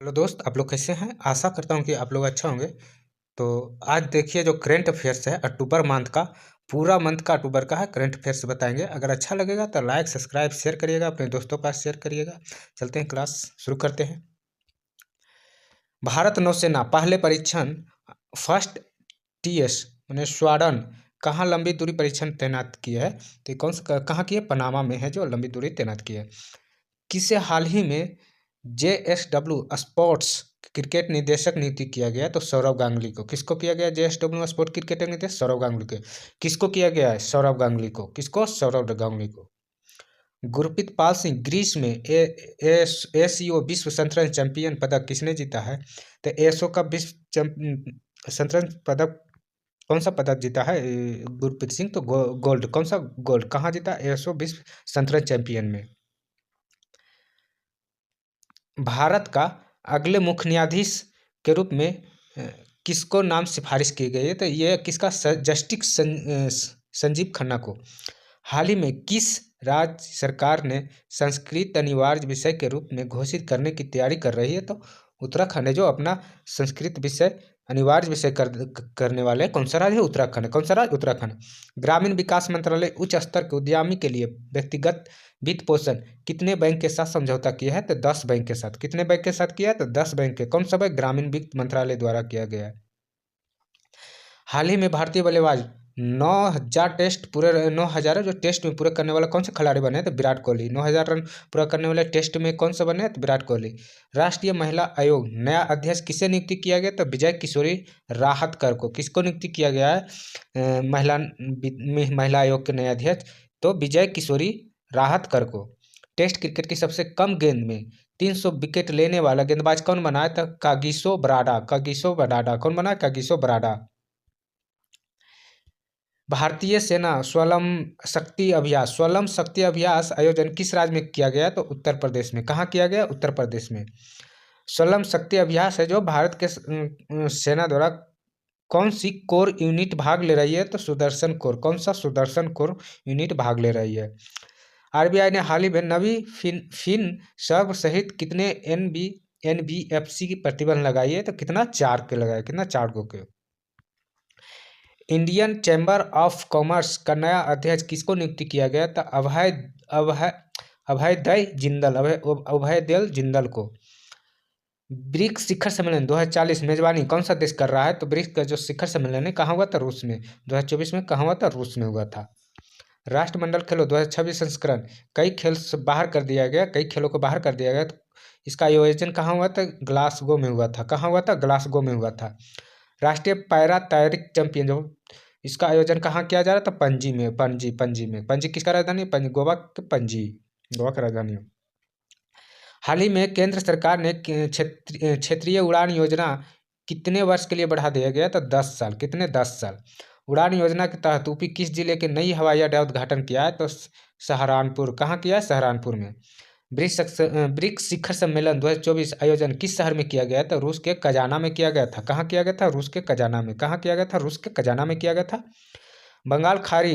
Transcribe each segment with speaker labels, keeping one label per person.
Speaker 1: Hello दोस्त, आप लोग कैसे हैं? आशा करता हूँ कि आप लोग अच्छा होंगे। तो आज देखिए, जो करंट अफेयर्स है अक्टूबर मंथ का, पूरा मंथ का अक्टूबर का है, करंट अफेयर्स बताएंगे। अगर अच्छा लगेगा तो लाइक सब्सक्राइब शेयर करिएगा, अपने दोस्तों के पास शेयर करिएगा। चलते हैं, क्लास शुरू करते हैं। भारत नौसेना पहले परीक्षण फर्स्ट टीएस मैंने स्वाडन कहाँ लंबी दूरी परीक्षण तैनात किया है? तो ये कौन सा कहाँ की है? पनामा में है जो लंबी दूरी तैनात की है। किसे हाल ही में जेएसडब्ल्यू स्पोर्ट्स क्रिकेट निदेशक नियुक्त किया गया? तो सौरव गांगुली को। किसको किया गया जेएसडब्ल्यू स्पोर्ट्स क्रिकेट निदेशक? सौरव गांगुली को। किसको किया गया है? सौरव गांगुली को। किसको? सौरव गांगुली को। गुरप्रीत पाल सिंह ग्रीस में एसीओ विश्व शतरंज चैंपियन पदक किसने जीता है? तो एसओ का विश्व शतरंज पदक कौन सा पदक जीता है गुरप्रीत सिंह? तो गोल्ड। कौन सा गोल्ड? कहाँ जीता? एसओ विश्व शतरंज चैंपियन में। भारत का अगले मुख्य न्यायाधीश के रूप में किसको नाम सिफारिश की गई है? तो ये किसका? जस्टिस संजीव खन्ना को। हाल ही में किस राज्य सरकार ने संस्कृत अनिवार्य विषय के रूप में घोषित करने की तैयारी कर रही है? तो उत्तराखंड है जो अपना संस्कृत विषय अनिवार्य विषय करने वाले। कौन सा राज्य है? उत्तराखंड। कौन सा राज्य? उत्तराखंड। ग्रामीण विकास मंत्रालय उच्च स्तर के उद्यमी के लिए व्यक्तिगत वित्त पोषण कितने बैंक के साथ समझौता किया है? तो 10 बैंक के साथ। कितने बैंक के साथ किया है? तो 10 बैंक के। कौन सा बैंक? ग्रामीण वित्त मंत्रालय द्वारा किया गया है। हाल ही में भारतीय बल्लेबाज 9,000 जो टेस्ट में पूरे करने वाला कौन से खिलाड़ी बने? तो विराट कोहली। 9,000 रन पूरा करने वाले टेस्ट में कौन सा बने? तो विराट कोहली। राष्ट्रीय महिला आयोग नया अध्यक्ष किसे नियुक्त किया गया? तो विजय किशोरी राहतकर को। किसको नियुक्त किया गया है महिला आयोग के नए अध्यक्ष? तो विजय किशोरी राहतकर को। टेस्ट क्रिकेट की सबसे कम गेंद में 300 विकेट लेने वाला गेंदबाज कौन बना है? तो कागिसो बराडा। कागिसो बराडा कौन बना? कागिसो बराडा। भारतीय सेना स्वलम शक्ति अभ्यास आयोजन किस राज्य में किया गया? तो उत्तर प्रदेश में। कहाँ किया गया? उत्तर प्रदेश में। स्वलम शक्ति अभ्यास है जो भारत के सेना द्वारा कौन सी कोर यूनिट भाग ले रही है? तो सुदर्शन कोर। कौन सा? सुदर्शन कोर यूनिट भाग ले रही है। आरबीआई ने हाल ही में नवी फिन सर्व सहित कितने एनबीएफसी की प्रतिबंध लगाई है? तो कितना? 4 के लगाए। कितना? 4 के। इंडियन चैम्बर ऑफ कॉमर्स का नया अध्यक्ष किसको नियुक्त किया गया? तो अभयदय जिंदल को। ब्रिक्स शिखर सम्मेलन 2040 मेजबानी कौन सा देश कर रहा है? तो ब्रिक्स का जो शिखर सम्मेलन है कहाँ हुआ था? रूस में। 2024 में कहाँ हुआ था? रूस में हुआ था। राष्ट्रमंडल खेलों 2026 संस्करण कई खेल से बाहर कर दिया गया, कई खेलों को बाहर कर दिया गया। तो इसका आयोजन कहाँ हुआ था? ग्लासगो में हुआ था। कहाँ हुआ था? ग्लासगो में हुआ था। राष्ट्रीय पैरा तैराकी चैंपियन जो इसका आयोजन कहाँ किया जा रहा था? पणजी में। पणजी में। पणजी किसका राजधानी है? पणजी गोवा के पणजी, गोवा की राजधानी है। हाल ही में केंद्र सरकार ने क्षेत्रीय उड़ान योजना कितने वर्ष के लिए बढ़ा दिया गया? तो 10 साल। कितने? 10 साल। उड़ान योजना के तहत यूपी किस जिले के नई हवाई अड्डा उद्घाटन किया है? तो सहारनपुर। कहाँ किया है? सहारनपुर में। ब्रिक्स शिखर सम्मेलन 2024 आयोजन किस शहर में किया गया था? रूस के कजाना में किया गया था। कहाँ किया गया था? रूस के कजाना में। कहाँ किया गया था? रूस के कजाना में किया गया था। बंगाल खाड़ी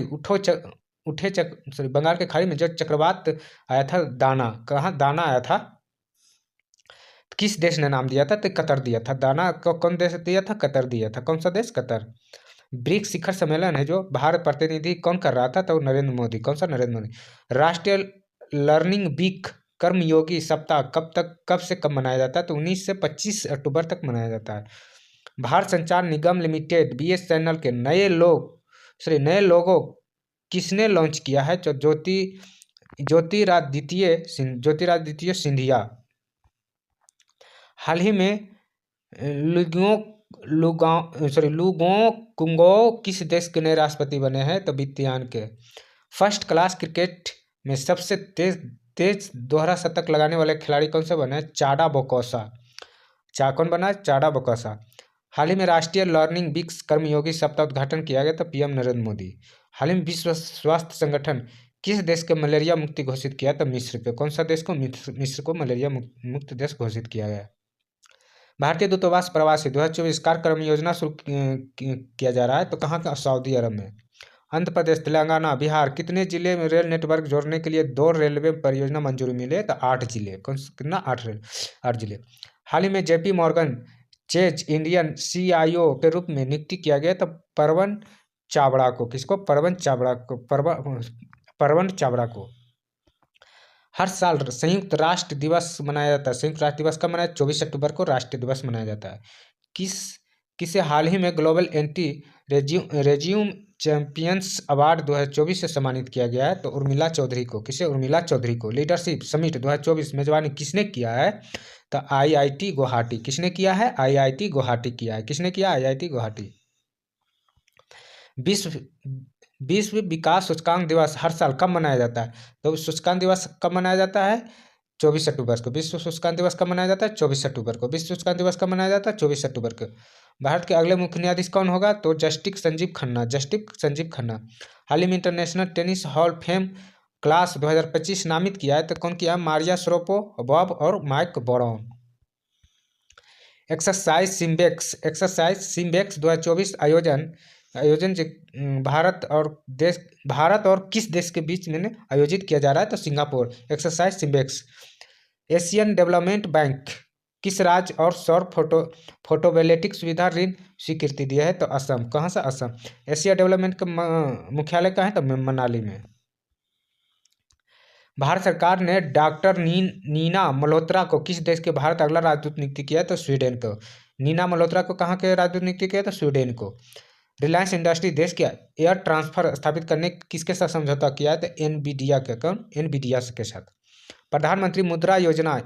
Speaker 1: बंगाल के खाड़ी में जो चक्रवात आया था दाना, कहाँ दाना आया था? किस देश ने नाम दिया था? तो कतर दिया था। दाना को कौन देश दिया था? कतर दिया था। कौन सा देश? कतर। ब्रिक्स शिखर सम्मेलन है जो भारत प्रतिनिधि कौन कर रहा था? तो नरेंद्र मोदी। कौन सा? नरेंद्र मोदी। राष्ट्रीय लर्निंग वीक कर्मयोगी सप्ताह कब से कब मनाया जाता है? तो 19 से 25 अक्टूबर तक मनाया जाता है। भारत संचार निगम लिमिटेड बीएसएनएल के नए लोगो किसने लॉन्च किया है? जो ज्योतिरादित्य सिंधिया। हाल ही में लुगों कुंगो किस देश के नए राष्ट्रपति बने हैं? तो वियतनाम के। फर्स्ट क्लास क्रिकेट में सबसे तेज दोहरा शतक लगाने वाले खिलाड़ी कौन से बने? चाडा बोकोसा। कौन बना? चाडा बोकोसा। हाल ही में राष्ट्रीय लर्निंग वीक्स कर्मयोगी सप्ताह उद्घाटन किया गया? तो पीएम नरेंद्र मोदी। हाल ही में विश्व स्वास्थ्य संगठन किस देश के मलेरिया मुक्ति घोषित किया? तो मिस्र पे। कौन सा देश को? मिस्र को मलेरिया मुक्त देश घोषित किया गया। भारतीय दूतावास प्रवासी 2024 कार्यक्रम योजना शुरू किया जा रहा है। तो कहाँ का? सऊदी अरब में। आंध्र प्रदेश, तेलंगाना, बिहार कितने जिले में रेल नेटवर्क जोड़ने के लिए 2 रेलवे परियोजना मंजूरी मिले? तो 8 जिले। कितना? 8 जिले। हाल ही में JP Morgan chase Indian CIO के रूप में नियुक्ति किया गया तो परवन चावड़ा को, किसको? परवन चावड़ा को। हर साल संयुक्त राष्ट्र दिवस मनाया जाता है। संयुक्त राष्ट्र दिवस कब मनाया? 24 अक्टूबर को राष्ट्रीय दिवस मनाया जाता है। किस किसे हाल ही में global anti resume champions award 2024 से सम्मानित किया गया है? तो उर्मिला चौधरी को। किसे? उर्मिला चौधरी को। लीडरशिप समिट 2024 मेजबानी किसने किया है? तो IIT गुवाहाटी। किसने किया है? IIT गुवाहाटी किया है। किसने किया? IIT गुवाहाटी। विश्व विश्व विकास सूचकांक दिवस हर साल कब मनाया जाता है? तो सूचकांक दिवस कब मनाया जाता है? 24 अक्टूबर को। विश्व सूचकांक दिवस कब मनाया जाता है? 24 अक्टूबर को। विश्व सूचकांक दिवस कब मनाया जाता है? 24 अक्टूबर को। भारत के अगले मुख्य न्यायाधीश कौन होगा? तो जस्टिस संजीव खन्ना। जस्टिस संजीव खन्ना। हाल ही में international tennis hall fame class 2025 नामित किया है तो कौन किया? मारिया शरापोवा, बॉब और माइक ब्राउन। एक्सरसाइज सिम्बेक्स 2024 आयोजन भारत और किस देश के बीच में आयोजित किया जा रहा है? तो Singapore. Exercise SIMBEX. Asian development bank किस राज्य और सौर फोटोवोल्टिक सुविधा ऋण स्वीकृति दिया है? तो असम। कहाँ से? असम। एशिया डेवलपमेंट का मुख्यालय कहाँ है? तो मनाली में। भारत सरकार ने डॉक्टर नीना मल्होत्रा को किस देश के भारत अगला राजदूत नियुक्त किया है? तो स्वीडन को। नीना मल्होत्रा को कहाँ के राजदूत नियुक्त किया? तो स्वीडन को। रिलायंस इंडस्ट्री देश के एयर ट्रांसफर स्थापित करने किसके साथ समझौता किया है? तो एनवीडिया के। कौन? एनवीडिया के साथ। प्रधानमंत्री मुद्रा योजना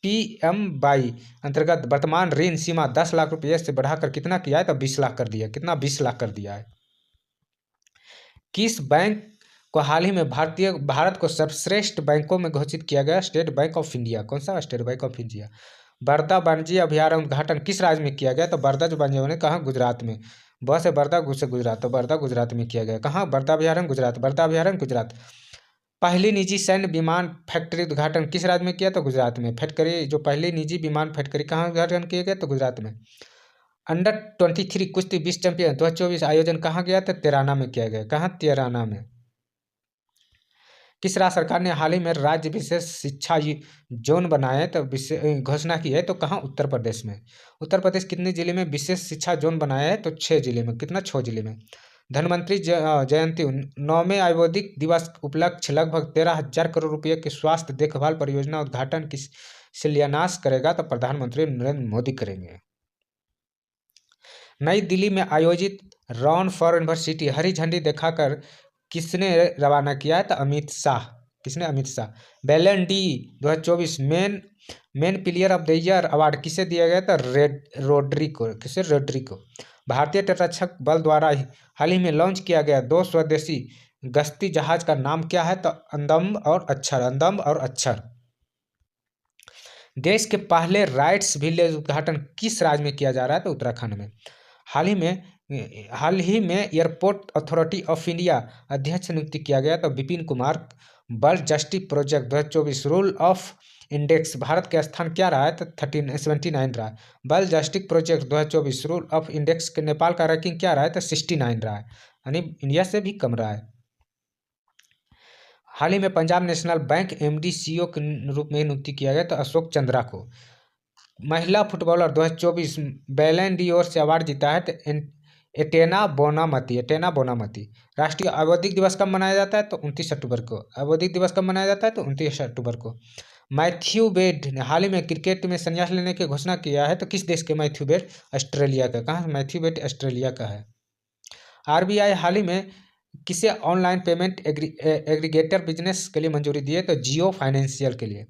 Speaker 1: PMY अंतर्गत वर्तमान ऋण सीमा 10 लाख रुपये से बढ़ाकर कितना किया है? तो 20 लाख कर दिया। कितना? 20 लाख कर दिया है। किस बैंक को हाल ही में भारत को सर्वश्रेष्ठ बैंकों में घोषित किया गया? State Bank of India. कौन सा? State Bank of India. Barda वाणिज्य अभयारण्य उद्घाटन किस राज्य में किया गया? तो बरदा जो वाणिज्य कहाँ? गुजरात में। बस है बरदा से गुजरात, तो बरदा गुजरात में किया गया। कहाँ? बरदा अभयारण्य गुजरात। बरदा अभयारण्य गुजरात। पहली निजी सैन्य विमान फैक्ट्री उद्घाटन किस राज्य में किया? तो गुजरात में। फैक्ट्री जो पहली निजी विमान फैक्ट्री कहाँ उद्घाटन किया गया? तो गुजरात में। अंडर 23 कुश्ती विश्व चैंपियन 2024 आयोजन कहाँ गया था? तेराना में किया गया। कहाँ? तेराना में। किस राज्य सरकार ने हाल ही में राज्य विशेष शिक्षा जोन बनाए तो घोषणा की है? तो कहाँ? उत्तर प्रदेश में। उत्तर प्रदेश कितने जिले में विशेष शिक्षा जोन बनाया है? तो 6 जिले में। कितना? 6 जिले में। धनवंतरी जयंती 9वें आयुर्वेदिक दिवस उपलक्ष्य लगभग 13,000 करोड़ रुपये की स्वास्थ्य देखभाल परियोजना उद्घाटन किस शिलान्यास करेगा? तो प्रधानमंत्री नरेंद्र मोदी करेंगे। नई दिल्ली में आयोजित रन फॉर यूनिवर्सिटी हरी झंडी दिखाकर किसने रवाना किया है? तो अमित शाह। किसने? अमित शाह। बैलन D 2024 main player of the year award किसे दिया गया था? रोड्री को। किसे? रोड्री को। भारतीय तटरक्षक बल द्वारा हाल ही में लॉन्च किया गया 2 स्वदेशी गश्ती जहाज का नाम क्या है? तो अंदम्ब और अक्षर। अंदम्ब और अक्षर। देश के पहले राइट्स विलेज उद्घाटन किस राज्य में किया जा रहा है? तो उत्तराखंड में। हाल ही में एयरपोर्ट अथॉरिटी ऑफ इंडिया अध्यक्ष नियुक्त किया गया तो Vipin Kumar. World justice project 2024 rule of index Bharat का स्थान क्या रहा है? तो 79 रहा है। World justice project 2024 rule of index के नेपाल का रैंकिंग क्या रहा है? तो 69 रहा है, यानी इंडिया से भी कम रहा है। हाल ही में Punjab national bank MD CEO के रूप में नियुक्ति किया गया तो अशोक चंद्रा को। महिला फुटबॉलर 2024 बैलन डी'ओर से अवार्ड जीता है तो एटेना बोनामती। राष्ट्रीय आवधिक दिवस कब मनाया जाता है? तो 29 अक्टूबर को। आवधिक दिवस कब मनाया जाता है? तो 29 अक्टूबर को। मैथ्यू वेड ने हाल ही में क्रिकेट में संन्यास लेने की घोषणा किया है तो किस देश के? मैथ्यू वेड ऑस्ट्रेलिया का। कहाँ? मैथ्यू वेड ऑस्ट्रेलिया का है। RBI हाल ही में किसे ऑनलाइन पेमेंट एग्रीगेटर बिजनेस के लिए मंजूरी दी है? तो जियो फाइनेंशियल के लिए।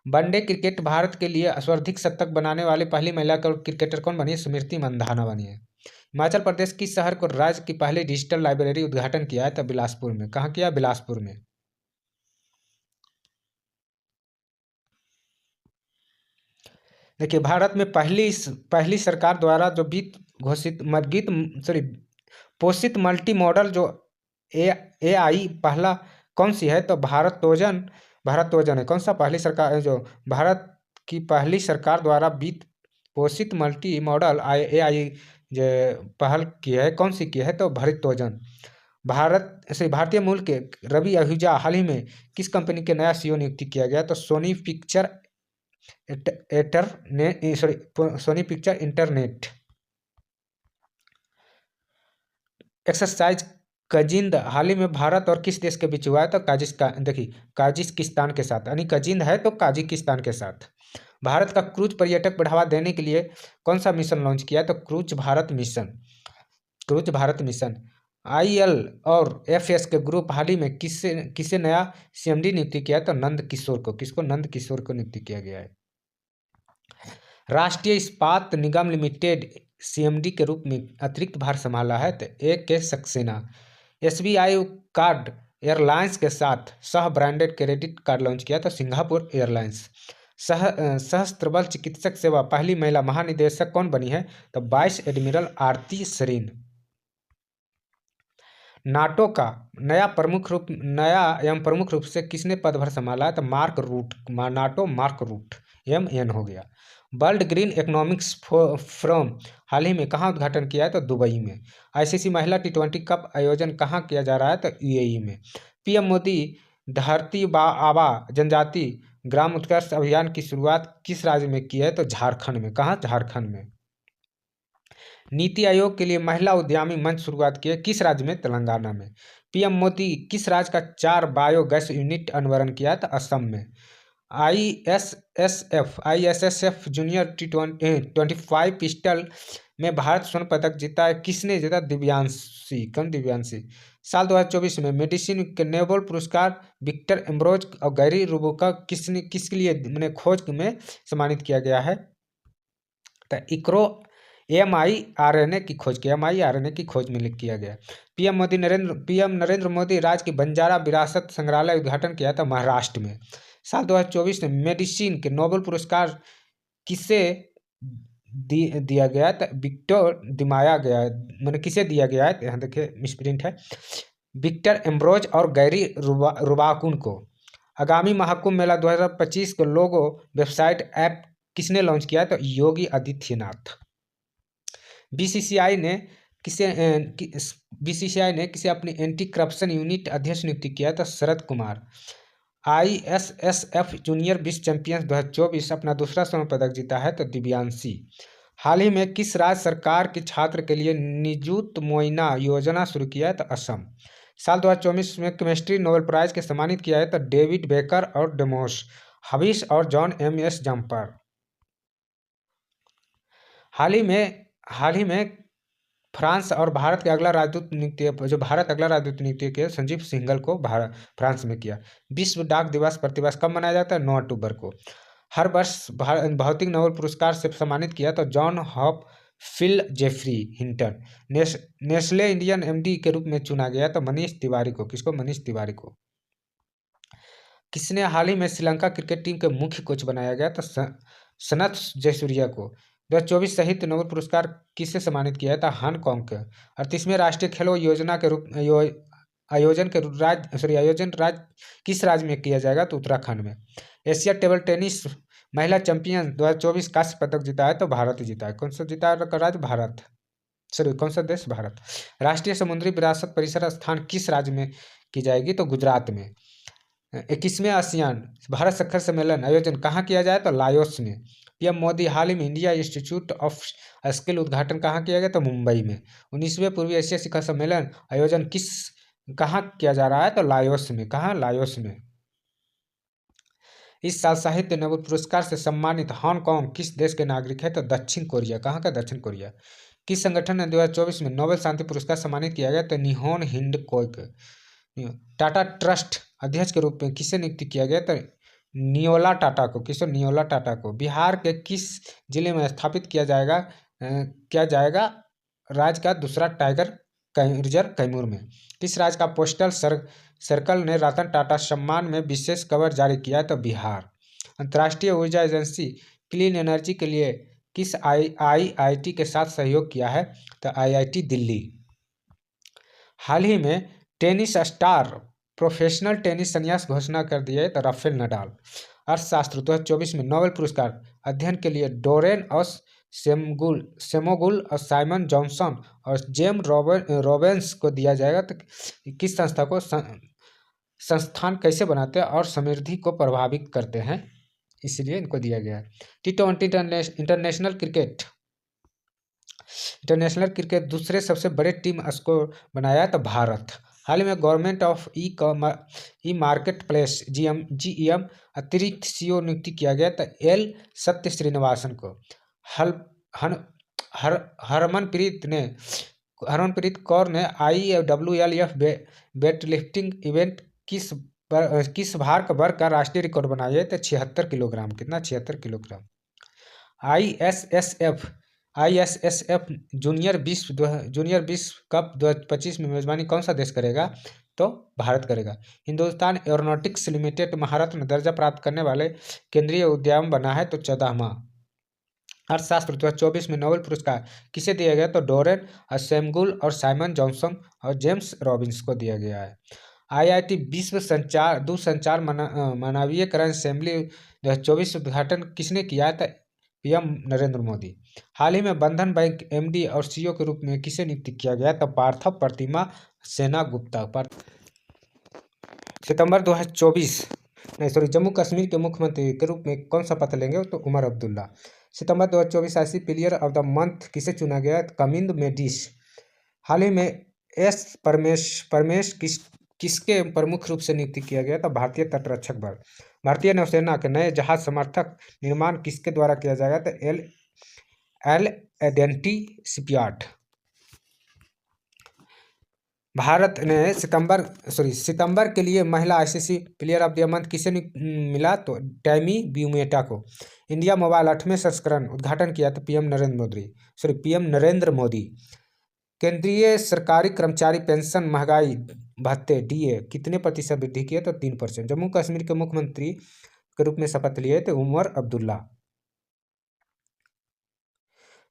Speaker 1: वनडे क्रिकेट भारत के लिए सर्वाधिक शतक बनाने वाली पहली महिला क्रिकेटर कौन बनी है? स्मृति मंधाना बनी है। हिमाचल प्रदेश किस शहर को राज्य की पहली डिजिटल लाइब्रेरी उद्घाटन किया है? तो बिलासपुर में। कहाँ किया? बिलासपुर में। देखिए, भारत में पहली सरकार द्वारा जो पोषित मल्टी मॉडल जो AI पहला कौन सी है? तो भारतोजन है। कौन सा? पहली सरकार जो भारत की पहली सरकार द्वारा वित्त पोषित मल्टी मॉडल AI जो पहल की है, कौन सी की है? तो भारतोजन। भारतीय मूल के रवि आहूजा हाल ही में किस कंपनी के नया CEO नियुक्ति किया गया? तो Sony picture Sony picture internet. Exercise Kazind हाल ही में भारत और किस देश के बीच हुआ है? तो काजिस्तान, देखिए काजिकिस्तान के साथ, यानी कजिंद है तो काजिकिस्तान के साथ। भारत का क्रूज पर्यटक बढ़ावा देने के लिए कौन सा मिशन लॉन्च किया? तो cruise Bharat mission. Cruise Bharat mission. IL और एफएस के ग्रुप हाल ही में किसे किसे नया सीएमडी नियुक्ति किया है? तो नंद किशोर को। किसको? नंद किशोर को नियुक्ति किया गया है। राष्ट्रीय इस्पात निगम लिमिटेड सीएमडी के रूप में अतिरिक्त भार संभाला है तो ए के सक्सेना। एसबीआई कार्ड एयरलाइंस के साथ सह ब्रांडेड क्रेडिट कार्ड लॉन्च किया तो सिंगापुर एयरलाइंस। सशस्त्र चिकित्सक सेवा पहली महिला महानिदेशक कौन बनी है? तो वाइस एडमिरल आरती सरीन। नाटो का नया एवं प्रमुख रूप से किसने पदभार संभाला है? तो Mark Rutte. NATO Mark Rutte MN हो गया। वर्ल्ड ग्रीन इकोनॉमिक्स फोरम हाल ही में कहाँ उद्घाटन किया है? तो दुबई में। आईसीसी महिला T20 कप आयोजन कहाँ किया जा रहा है? तो UAE में। पीएम मोदी धरती आबा जनजाति ग्राम उत्कर्ष अभियान की शुरुआत किस राज्य में की है? तो झारखंड में। कहाँ? झारखंड में। नीति आयोग के लिए महिला उद्यमी मंच शुरुआत की है किस राज्य में? तेलंगाना में। पीएम मोदी किस राज्य का 4 बायोगैस यूनिट अनावरण किया? तो असम में। ISSF जूनियर T25 पिस्टल में भारत स्वर्ण पदक जीता है। किसने जीता? दिव्यांशी। साल 2024 में मेडिसिन के नोबेल पुरस्कार विक्टर एम्ब्रोज और गैरी रुबिका किसके लिए मैंने खोज में सम्मानित किया गया है? तो इक्रो mRNA की खोज में किया गया। पीएम नरेंद्र मोदी राज्य की बंजारा विरासत संग्रहालय उद्घाटन किया था महाराष्ट्र में। साल 2024 में मेडिसिन के नोबेल पुरस्कार किसे दिया गया? तो विक्टर दिमाया गया, मैंने किसे दिया गया है? यहाँ देखिए मिसप्रिंट है। विक्टर एम्ब्रोज और गैरी रुबाकुन को। आगामी महाकुंभ मेला 2025 के लोगो वेबसाइट ऐप किसने लॉन्च किया? तो योगी आदित्यनाथ। बीसीसीआई ने किसे अपनी एंटी करप्शन यूनिट अध्यक्ष नियुक्त किया था? शरद कुमार। ISSF जूनियर विश्व चैंपियंस 2024 अपना दूसरा स्वर्ण पदक जीता है तो दिव्यांशी। हाल ही में किस राज्य सरकार के छात्र के लिए निजुत मोइना योजना शुरू किया है? तो असम। साल 2024 में केमिस्ट्री नोबेल प्राइज के सम्मानित किया है तो डेविड बेकर और डेमोस हविस और जॉन MS जम्पर। हाल ही में फ्रांस और भारत के अगला राजदूत नियुक्त किया संजीव सिंघल को फ्रांस में किया। विश्व डाक दिवस प्रतिवर्ष कब मनाया जाता है? 9 अक्टूबर को। हर वर्ष भौतिक नोबेल पुरस्कार से सम्मानित किया तो John Hopfield Geoffrey Hinton. Nestle Indian MD के रूप में चुना गया तो मनीष तिवारी को। किसको? मनीष तिवारी को। किसने हाल ही में श्रीलंका क्रिकेट टीम के मुख्य कोच बनाया गया? तो सनत जयसूर्या को। 2024 साहित्य नोबेल पुरस्कार किससे सम्मानित किया था? हांगकांग के। 38वें राष्ट्रीय खेलो आयोजन किस राज्य में किया जाएगा? तो उत्तराखंड में। एशिया टेबल टेनिस महिला चैंपियन 2024 कांस्य पदक जीता है तो भारत जीता है। कौन सा जीता है राज्य? भारत। कौन सा देश? भारत। राष्ट्रीय समुद्री विरासत परिसर स्थान किस राज्य में की जाएगी? तो गुजरात में। 21वें आसियान भारत शिखर सम्मेलन आयोजन कहाँ किया जाए? तो लाओस में। पीएम मोदी हाल ही में इंडिया इंस्टीट्यूट ऑफ स्किल उद्घाटन कहाँ किया गया? तो मुंबई में। 19वें पूर्वी एशिया शिखर सम्मेलन आयोजन कहाँ किया जा रहा है? तो लाओस में। कहाँ? लाओस में। इस साल साहित्य नोबेल पुरस्कार से सम्मानित हांगकांग किस देश के नागरिक है? तो दक्षिण कोरिया। कहाँ का? दक्षिण कोरिया। किस संगठन ने 2024 में नोबेल शांति पुरस्कार सम्मानित किया गया? तो निहोन हिंडकोक। टाटा ट्रस्ट अध्यक्ष के रूप में किसे नियुक्त किया गया? तो नियोला टाटा को। किसको? नियोला टाटा को। बिहार के किस जिले में स्थापित किया जाएगा राज्य का दूसरा टाइगर रिजर्व? कैमूर में। किस राज्य का पोस्टल सर्कल ने रतन टाटा सम्मान में विशेष कवर जारी किया है? तो बिहार। अंतर्राष्ट्रीय ऊर्जा एजेंसी क्लीन एनर्जी के लिए किस IIT के साथ सहयोग किया है? तो IIT दिल्ली। हाल ही में टेनिस स्टार प्रोफेशनल टेनिस संन्यास घोषणा कर दिए तो राफेल नडाल। अर्थशास्त्र 2024 में नोबेल पुरस्कार अध्ययन के लिए डोरेन और सेमोगुल और साइमन जॉनसन और जेम रॉबिन्स को दिया जाएगा। तो किस संस्थान कैसे बनाते हैं और समृद्धि को प्रभावित करते हैं? इसीलिए इनको दिया गया है। T20 इंटरनेशनल क्रिकेट दूसरे सबसे बड़े टीम स्कोर बनाया तो भारत। हाल ही में government of E market place GEM अतिरिक्त CEO नियुक्ति किया गया तो एल सत्य श्रीनिवासन को। हल हन हर हरमनप्रीत कौर ने IWLF वेट लिफ्टिंग इवेंट किस भार का वर्ग का राष्ट्रीय रिकॉर्ड बनाया है तो 76 किलोग्राम। कितना? 76 किलोग्राम। ISSF जूनियर विश्व कप 2025 में मेजबानी कौन सा देश करेगा तो भारत करेगा। हिंदुस्तान एरोनॉटिक्स लिमिटेड महारत्न दर्जा प्राप्त करने वाले केंद्रीय उद्यम बना है तो 14वां। अर्थशास्त्र 2024 में नोबेल पुरस्कार किसे दिया गया तो डोरेन असेम्गुल और साइमन जॉनसन और जेम्स रॉबिन्स को दिया गया है। IIT विश्व दूरसंचार मानवीयकरण असेंबली 2024 उद्घाटन किसने किया है तो PM नरेंद्र मोदी। हाल ही में बंधन बैंक MD और CEO के रूप में किसे नियुक्त किया गया तो पार्थव प्रतिमा सेना गुप्ता। सितंबर 2024 जम्मू कश्मीर के मुख्यमंत्री के रूप में कौन सा पद लेंगे तो उमर अब्दुल्ला। सितंबर 2024 IC player of the month किसे चुना गया तो कमिंद मेडिस। हाल ही में S परमेश किसके प्रमुख रूप से नियुक्त किया गया तो भारतीय तटरक्षक बल। भारतीय नौसेना के नए जहाज समर्थक निर्माण किसके द्वारा किया जाएगा तो एल एडेंटी शिपयार्ड। भारत ने सितंबर के लिए महिला ICC player of the month किसे मिला तो टैमी ब्यूमेटा को। इंडिया मोबाइल 8वें संस्करण उद्घाटन किया तो PM नरेंद्र मोदी। केंद्रीय सरकारी कर्मचारी पेंशन महंगाई भत्ते DA कितने प्रतिशत वृद्धि किए तो 3%। जम्मू कश्मीर के मुख्यमंत्री के रूप में शपथ लिए थे उमर अब्दुल्ला।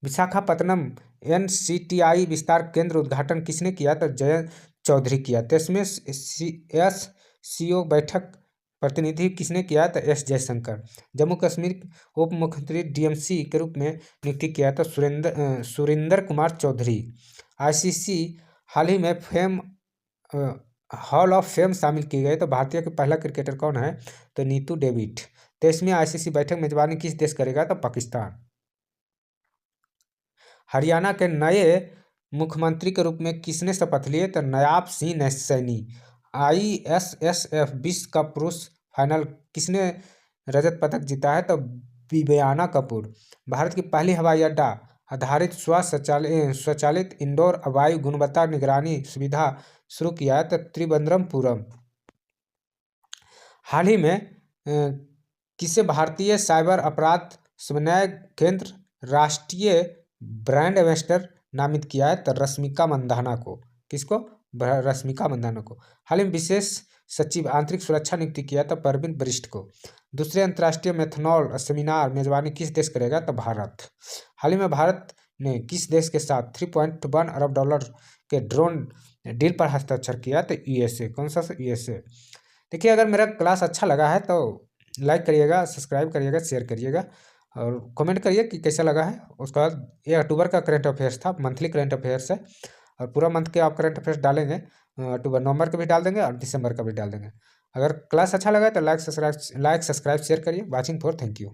Speaker 1: विशाखापत्तनम NCTI विस्तार केंद्र उद्घाटन किसने किया तो जयंत चौधरी किया। 23वें SCO बैठक प्रतिनिधि किसने किया तो S जयशंकर। जम्मू कश्मीर उप मुख्यमंत्री DMC के रूप में नियुक्ति किया तो सुरेंद्र कुमार चौधरी। ICC हाल ही में हॉल ऑफ फेम शामिल किए गए तो भारतीय के पहला क्रिकेटर कौन है तो नीतू डेविड। 23वीं ICC बैठक मेजबानी किस देश करेगा तो पाकिस्तान। हरियाणा के नए मुख्यमंत्री के रूप में किसने शपथ लिए तो नायाब सिंह सैनी। ISSF विश्व कप पुरुष फाइनल किसने रजत पदक जीता है तो बिबियाना कपूर। भारत की पहली हवाई अड्डा आधारित स्वचालित इंडोर वायु गुणवत्ता निगरानी सुविधा शुरू किया है तो त्रिवेंद्रपुरम। हाल ही में किसे भारतीय साइबर अपराध समन्वय केंद्र राष्ट्रीय ब्रांड एम्बेसडर नामित किया है तो रश्मिका मंदाना को। किसको? रश्मिका मंदाना को। हाल ही में विशेष सचिव आंतरिक सुरक्षा नियुक्ति किया था परवीन वरिष्ठ को। दूसरे अंतर्राष्ट्रीय मेथनॉल सेमिनार मेजबानी किस देश करेगा तो भारत। हाल ही में भारत ने किस देश के साथ 3.1 अरब डॉलर के ड्रोन डील पर हस्ताक्षर किया तो USA। कौन सा? USA। देखिए, अगर मेरा क्लास अच्छा लगा है तो लाइक करिएगा, सब्सक्राइब करिएगा, शेयर करिएगा और कमेंट करिए कि कैसा लगा है। उसके बाद ये अक्टूबर का करंट अफेयर्स था, मंथली करंट अफेयर्स है और पूरा मंथ के आप करंट अफेयर्स डालेंगे। अक्टूबर नवंबर का भी डाल देंगे और दिसंबर का भी डाल देंगे। अगर क्लास अच्छा लगा है तो लाइक सब्सक्राइब शेयर करिए। Watching for thank you.